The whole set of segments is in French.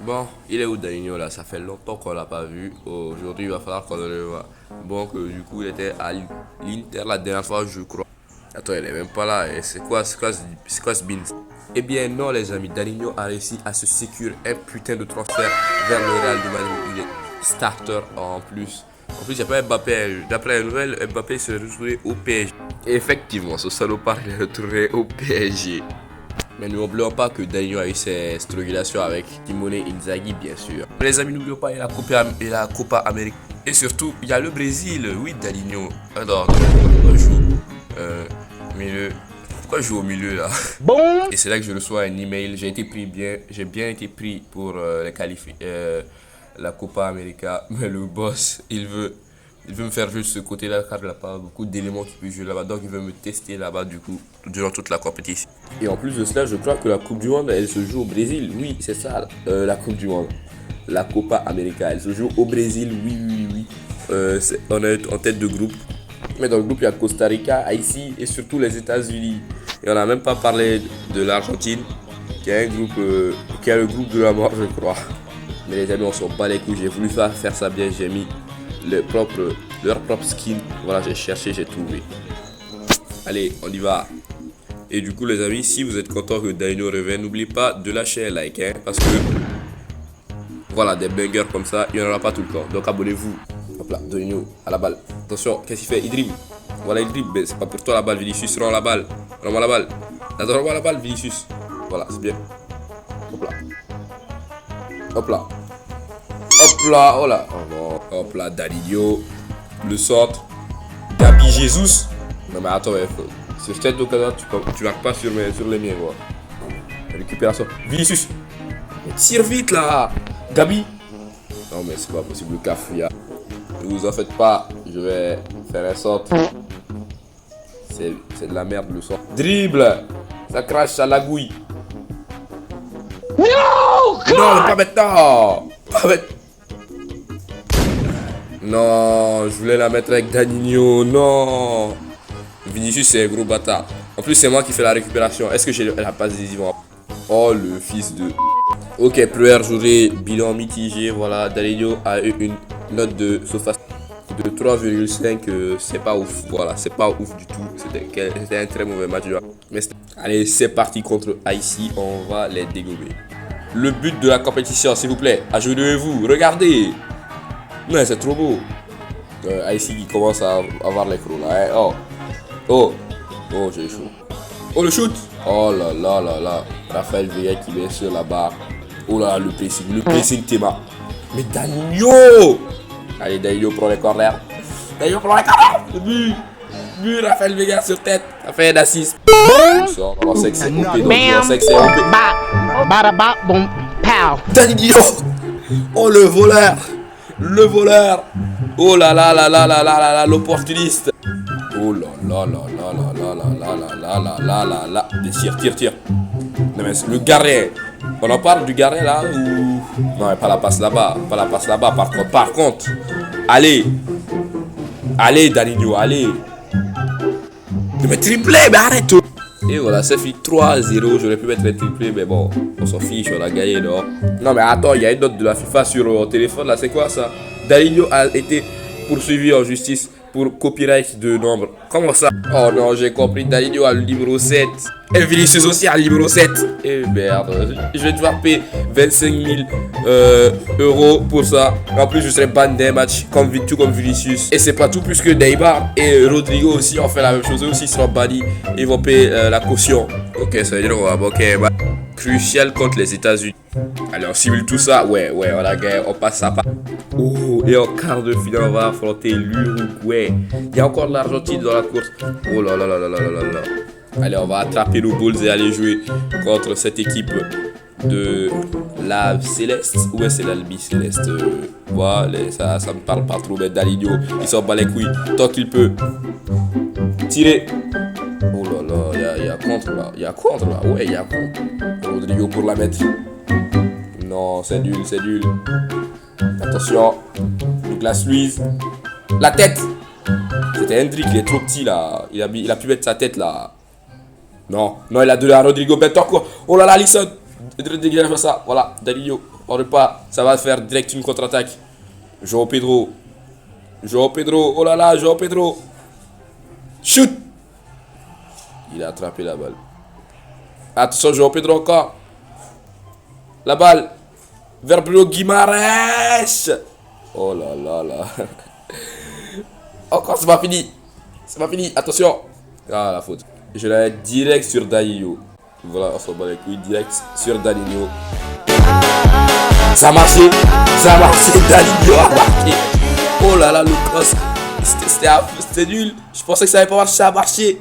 Bon, il est où Danilo là? Ça fait longtemps qu'on l'a pas vu. Aujourd'hui, il va falloir qu'on le voit. Bon, que du coup, il était à l'Inter la dernière fois, je crois. Attends, il est même pas là. Et c'est quoi ce beans? Eh bien, non, les amis. Danilo a réussi à se sécuriser un putain de transfert vers le Real de Madrid. Il est starter en plus. En plus, il n'y a pas Mbappé. D'après la nouvelle, Mbappé s'est retrouvé au PSG. Et effectivement, ce salopard est retourné au PSG. Mais n'oublions pas que Danilo a eu ses strugulations avec Simone Inzaghi, bien sûr. Les amis, n'oublions pas, il y a la Copa América. Et surtout, il y a le Brésil. Oui, Danilo. Alors, pourquoi je joue milieu? Pourquoi je joue au milieu là? Bon. Et c'est là que je reçois un email. J'ai bien été pris pour les qualifier la Copa América. Mais le boss, il veut me faire jouer de ce côté-là car il n'a pas beaucoup d'éléments qui peuvent jouer là-bas. Donc il veut me tester là-bas du coup durant toute la compétition. Et en plus de cela, je crois que la Coupe du Monde, elle se joue au Brésil. Oui, c'est ça, la Coupe du Monde. La Copa América, elle se joue au Brésil. Oui. On est en tête de groupe. Mais dans le groupe, il y a Costa Rica, Haïti et surtout les États-Unis. Et on n'a même pas parlé de l'Argentine, qui est qui est le groupe de la mort, je crois. Mais les amis, on s'en bat les couilles. J'ai voulu faire ça bien. J'ai mis leur propre skin. Voilà, j'ai cherché, j'ai trouvé. Allez, on y va. Et du coup, les amis, si vous êtes content que Danilo revienne, n'oubliez pas de lâcher un like, hein, parce que voilà, des bangers comme ça, il n'y en aura pas tout le temps. Donc abonnez-vous. Hop là, Danilo à la balle. Attention, qu'est-ce qu'il fait? Il dribble. Voilà, il dribble. Mais c'est pas pour toi la balle, Vinicius. Rends la balle. Rends-moi la balle. Attends, rends-moi la balle, Vinicius. Voilà, c'est bien. Hop là. Hop là. Hop là, oh là. Oh non. Hop là, Danilo. Le centre. Gabi Jesus. Non mais attends, sur cette occasion, tu marques pas sur les miens, quoi. Récupération. Vinicius. Mais tire vite là. Gabi. Non mais c'est pas possible, le cafouilla. Ne vous en faites pas, je vais faire un centre. C'est de la merde le centre. Dribble. Ça crache, ça lagouille. Non, pas maintenant. Pas maintenant. Non, je voulais la mettre avec Danilo. Non. Vinicius, c'est un gros bâtard. En plus, c'est moi qui fais la récupération. Est-ce que j'ai la passe décisive? Oh, le fils de... Ok, première journée, bilan mitigé. Voilà, Danilo a eu une note de surface de 3,5. C'est pas ouf. Voilà, c'est pas ouf du tout. C'était un très mauvais match. Mais allez, c'est parti contre Haïti. On va les dégommer. Le but de la compétition, s'il vous plaît. Ajoutez-vous. Regardez. Ouais, c'est trop beau. Haïti qui commence à avoir les crocs là. Hein. Oh, j'ai chaud. Oh, le shoot. Oh là là là là. Raphaël Vega qui met sur la barre. Oh là, le pressing Théma. Mais Danilo. Allez, Danilo prend les corners. Danilo prend les corners. But, Raphaël Vega sur tête. Ça fait un assist. On sait que c'est OP. On sait que c'est OP. Danilo. Oh, le voleur. Le voleur. Oh là là là là là là là là, l'opportuniste. Oh là là là là là là là là là là là là. Tire. Non mais le gardien. On en parle du gardien là ou... Non mais pas la passe là-bas. Par contre. Allez Danilo, allez. Mais triplé, mais arrête. Et voilà, c'est fini 3-0. J'aurais pu mettre un triplé, mais bon, on s'en fiche, on a gagné, non? Non, mais attends, il y a une note de la FIFA sur mon téléphone là, c'est quoi ça? Danilo a été poursuivi en justice pour copyright de nombre. Comment ça? Oh non, j'ai compris, Danilo a le numéro 7. Et Vinicius aussi a le numéro 7. Et merde, je vais devoir payer 25 000 euros pour ça. En plus, je serai ban d'un match comme Vinicius. Et c'est pas tout, puisque Neymar et Rodrigo aussi ont fait la même chose. Eux aussi seront bannis. Ils vont payer la caution. Ok, ça veut dire qu'on va bloquer un match crucial contre les États-Unis. Allez, on simule tout ça. Ouais, on a gagné. On passe à pas. Oh, et en quart de finale, on va affronter l'Uruguay. Il y a encore l'Argentine dans la course. Oh là là là là là là là. Allez, on va attraper nos balls et aller jouer contre cette équipe de la Céleste. Ouais, c'est l'Albi Céleste. Voilà, ça me parle pas trop. Mais Danilo, il s'en bat les couilles tant qu'il peut. Tirer. Oh là là, il y a contre là. Ouais, il y a contre. Rodrigo pour la mettre. Non, c'est nul. Attention. Douglas Luiz. La tête. C'était Hendrick, il est trop petit là. Il a pu mettre sa tête là. Non, il a donné à Rodrigo Betancourt. Oh là là, Alisson. Dégage ça. Voilà, Danilo. On repart. Ça va faire direct une contre-attaque. João Pedro. João Pedro. Oh là là, João Pedro. Shoot. Il a attrapé la balle. Attention, João Pedro encore. La balle. Vers Bruno Guimaraes. Oh là là là. Encore, c'est pas fini. C'est pas fini. Attention. Ah, la faute. Je l'ai direct sur Danilo. Voilà, on s'en bat les couilles. Direct sur Danilo. Ça a marché. Ça a marché. Danilo a marqué. Oh là là, le cross. C'était nul. Je pensais que ça allait pas marcher. Ça a marché.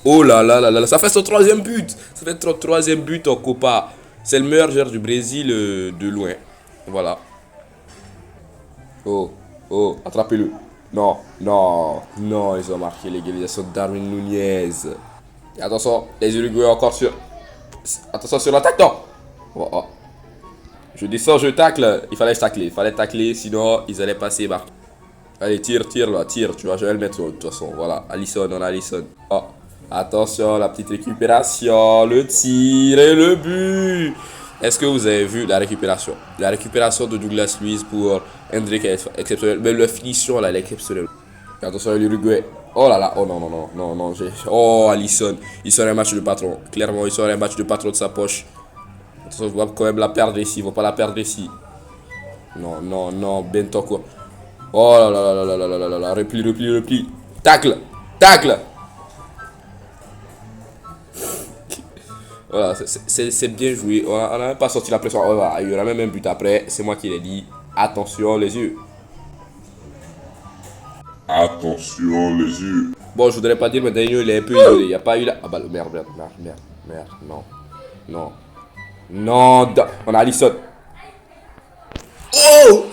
Oh là là là là. Ça fait son troisième but. Ça fait son troisième but en Copa. C'est le meilleur joueur du Brésil de loin. Voilà. Oh, oh, attrapez-le. Non, non, non, ils ont marqué l'égalisation de Darwin Nunez. Et attention, les Uruguayens encore sur... Attention sur l'attaque, non. Oh, oh. Je descends, je tacle. Il fallait tacler, sinon ils allaient passer. Marc. Allez, tire, là, tire. Tu vas jamais le mettre de toute façon. Voilà, Alisson, on a Alisson. Oh, attention, la petite récupération, le tir et le but. Est-ce que vous avez vu la récupération? La récupération de Douglas Luiz pour Hendrick est exceptionnelle. Mais la finition, là, elle est exceptionnelle. Attention, l'Uruguay. Oh là là. Oh non, non, non, non, non. Oh, Alisson. Il sort un match de patron. Clairement, il sort un match de patron de sa poche. Attention, il va quand même la perdre ici. Il ne va pas la perdre ici. Non, non, non. Bentoko. Oh là là là là là là là là. Repli. Tacle. Voilà, c'est bien joué. On n'a même pas sorti la pression. Oh, voilà, il y aura même un but après. C'est moi qui l'ai dit. Attention, les yeux. Attention, les yeux. Bon, je voudrais pas dire, mais Daniel, il est un peu isolé. Il n'y a pas eu la... Ah bah, merde. Non. Non, on a Alisson. Oh!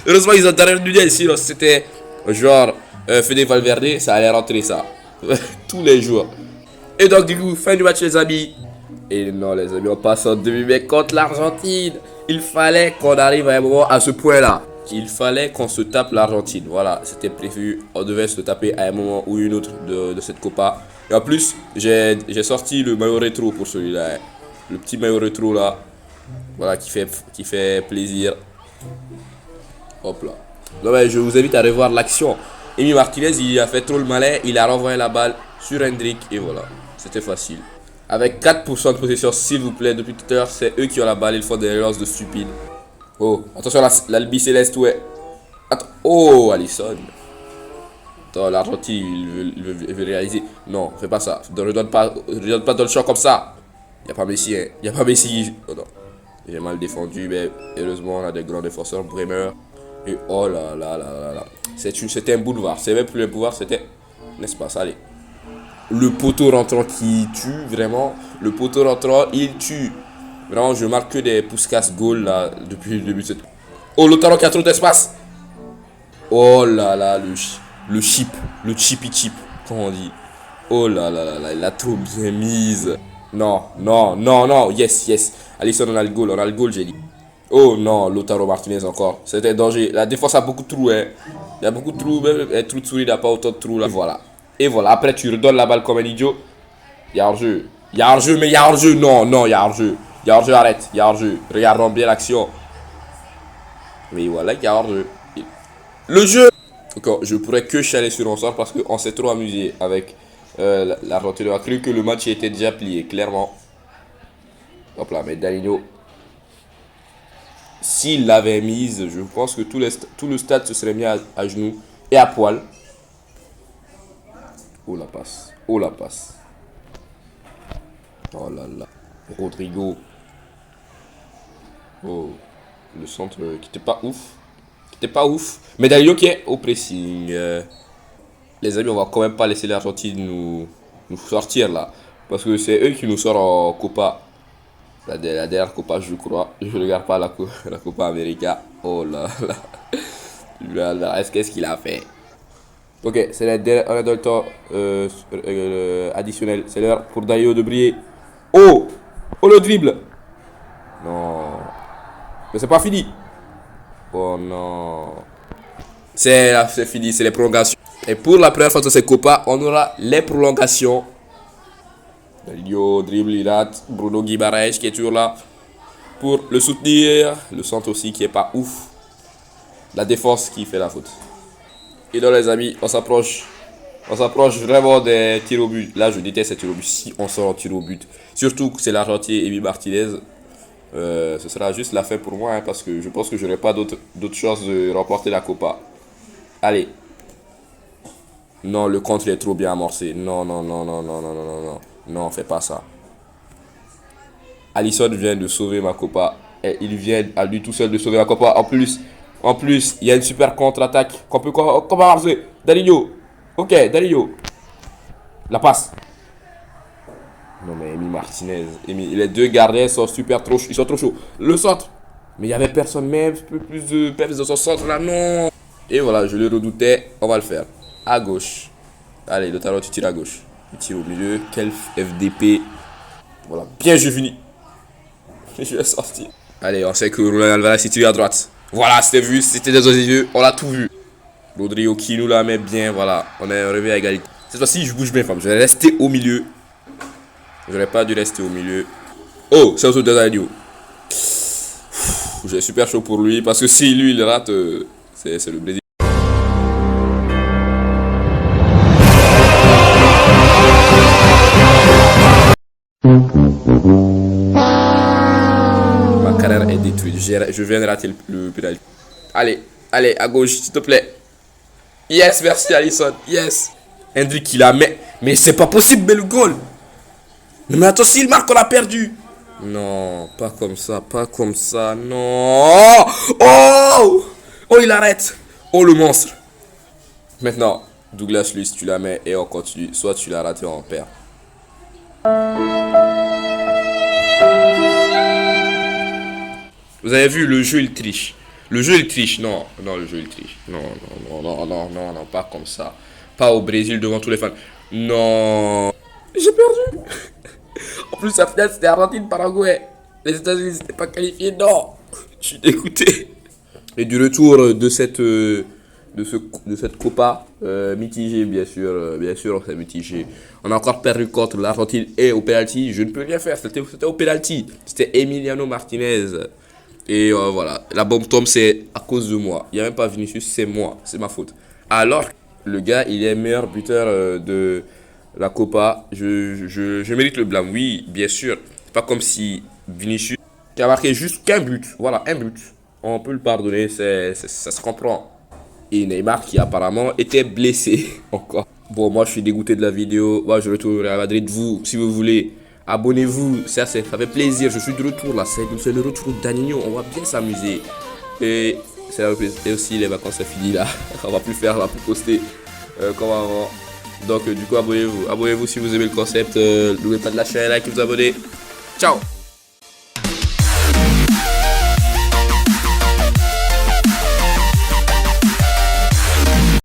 Heureusement, ils ont derrière Nunez. Sinon, c'était genre Fede Valverde, ça allait rentrer ça. Tous les jours. Et donc, du coup, fin du match, les amis. Et non, les amis, on passe en demi, mais contre l'Argentine. Il fallait qu'on arrive à un moment à ce point-là. Il fallait qu'on se tape l'Argentine. Voilà, c'était prévu. On devait se taper à un moment ou une autre de cette Copa. Et en plus, j'ai sorti le maillot rétro pour celui-là. Hein. Le petit maillot rétro là. Voilà, qui fait plaisir. Hop là. Non, mais je vous invite à revoir l'action. Emi Martinez, il a fait trop le malin. Il a renvoyé la balle sur Hendrick. Et voilà, c'était facile. Avec 4% de possession, s'il vous plaît, depuis tout à l'heure, c'est eux qui ont la balle. Ils font des relances de stupides. Oh, attention, l'Albi Céleste, ouais. Attends. Oh, Alisson. Attends, l'Argentine, il veut réaliser. Non, fais pas ça. Ne redonne pas dans le champ comme ça. Il n'y a pas Messi, hein. Il n'y a pas Messi. Oh non. J'ai mal défendu, mais heureusement, on a des grands défenseurs. Bremer. Et oh là là là là là. C'était un boulevard. C'est même plus un boulevard, c'était un espace. Allez. Le poteau rentrant qui tue, vraiment. Le poteau rentrant, il tue. Vraiment, je marque que des Puskas goal là depuis le début de cette. Oh, Lautaro qui a trop d'espace. Oh là là, le chip, le chippy chip, comment on dit. Oh là là là là, il a trop bien mise. Non, non, non, non, yes. Alisson, on a le goal, j'ai dit. Oh non, Lautaro Martinez encore. C'était danger. La défense a beaucoup de trous, hein. Il y a beaucoup de trous, même un trou de souris n'a pas autant de trous là. Voilà. Et voilà, après tu redonnes la balle comme un idiot. Il y a hors-jeu. Il y a hors-jeu. Non, il y a hors-jeu. Il y a hors-jeu, arrête. Il y a hors-jeu. Regardons bien l'action. Mais voilà, il y a hors-jeu. Le jeu. Encore, je pourrais que chialer sur un sort parce qu'on s'est trop amusé avec l'Argentine. On a cru que le match était déjà plié, clairement. Hop là, mais Danilo. S'il l'avait mise, je pense que tout le stade se serait mis à genoux et à poil. Oh la passe. Oh là là. Rodrigo. Oh. Le centre qui était pas ouf. Mais Danilo qui est au pressing. Les amis, on va quand même pas laisser l'Argentine nous sortir là. Parce que c'est eux qui nous sortent en Copa. La dernière Copa, je crois. Je ne regarde pas la Copa América. Oh là là. Qu'est-ce qu'il a fait? Ok, on est dans le temps additionnel. C'est l'heure pour Danilo de briller. Oh le dribble. Non. Mais c'est pas fini. Oh non. C'est fini, c'est les prolongations. Et pour la première fois de cette Copa, on aura les prolongations. Danilo, dribble, il rate. Bruno Guimaraes qui est toujours là. pour le soutenir. Le centre aussi qui est pas ouf. La défense qui fait la faute. Et donc les amis, on s'approche. On s'approche vraiment des tirs au but. Là, je déteste ces tirs au but. Si on sort en tir au but, surtout que c'est l'Argentin Emi Martinez, ce sera juste la fin pour moi. Hein, parce que je pense que je n'aurai pas d'autres chances de remporter la Copa. Allez. Non, le contre est trop bien amorcé. Non, non, non, non, non, non, non, non, non. Non, fais pas ça. Alisson vient de sauver ma Copa. Et il vient à lui tout seul de sauver ma Copa. En plus, il y a une super contre-attaque qu'on peut commencer. Danilo. Ok, Danilo. La passe. Non mais Emi Martinez. Les deux gardiens sont ils sont trop chauds. Le centre. Mais il n'y avait personne même. Un peu plus de peps dans son centre là. Non. Et voilà, je le redoutais. On va le faire. À gauche. Allez, le talon, tu tires à gauche. Tu tires au milieu. Quel FDP. Voilà, bien Juvini. Je vais sortir. Allez, on sait que Julián Álvarez est tiré à droite. Voilà, c'était vu, c'était des yeux, on l'a tout vu. Rodrigo qui nous la met bien, voilà. On est arrivé à égalité. Cette fois-ci, je bouge bien, femme. Je vais rester au milieu. J'aurais pas dû rester au milieu. Oh, c'est un Danilo. J'ai super chaud pour lui parce que si lui il rate, c'est le Brésil. Ma carrière est détruite. Je viens de rater le pénalty. Allez, allez, à gauche, s'il te plaît. Yes, merci Alisson. Yes. Hendrik qui la met. Mais c'est pas possible, mais le goal. Mais attends, s'il marque, on a perdu. Non, pas comme ça, pas comme ça. Non. Oh, oh, il arrête. Oh, le monstre. Maintenant, Douglas Luiz, tu la mets et on continue. Soit tu l'as raté, on perd. Vous avez vu, le jeu il triche. Le jeu il triche, non, non, le jeu il triche. Non, non, non, non, non, non, non, pas comme ça. Pas au Brésil devant tous les fans. Non. J'ai perdu. En plus, la finale c'était Argentine-Paraguay. Les États-Unis n'étaient pas qualifiés, non. Je suis dégoûté. Et du retour de cette Copa, mitigé, bien sûr, c'est mitigé. On a encore perdu contre l'Argentine et au penalty. Je ne peux rien faire, c'était au penalty. C'était Emiliano Martinez. Et voilà, la bombe tombe, c'est à cause de moi. Il n'y a même pas Vinicius, c'est moi, c'est ma faute. Alors, le gars, il est meilleur buteur de la Copa. Je mérite le blâme, oui, bien sûr. C'est pas comme si Vinicius qui a marqué juste qu'un but. Voilà, un but. On peut le pardonner, ça se comprend. Et Neymar qui apparemment était blessé encore. Bon, moi je suis dégoûté de la vidéo. Moi je retourne à Madrid. Vous, si vous voulez, abonnez-vous. Ça fait plaisir. Je suis de retour là. C'est le retour de Danilo. On va bien s'amuser. Et c'est aussi les vacances c'est fini là. On va plus poster comme avant. Donc du coup abonnez-vous. Abonnez-vous si vous aimez le concept. N'oubliez pas de lâcher un like et vous abonner. Ciao.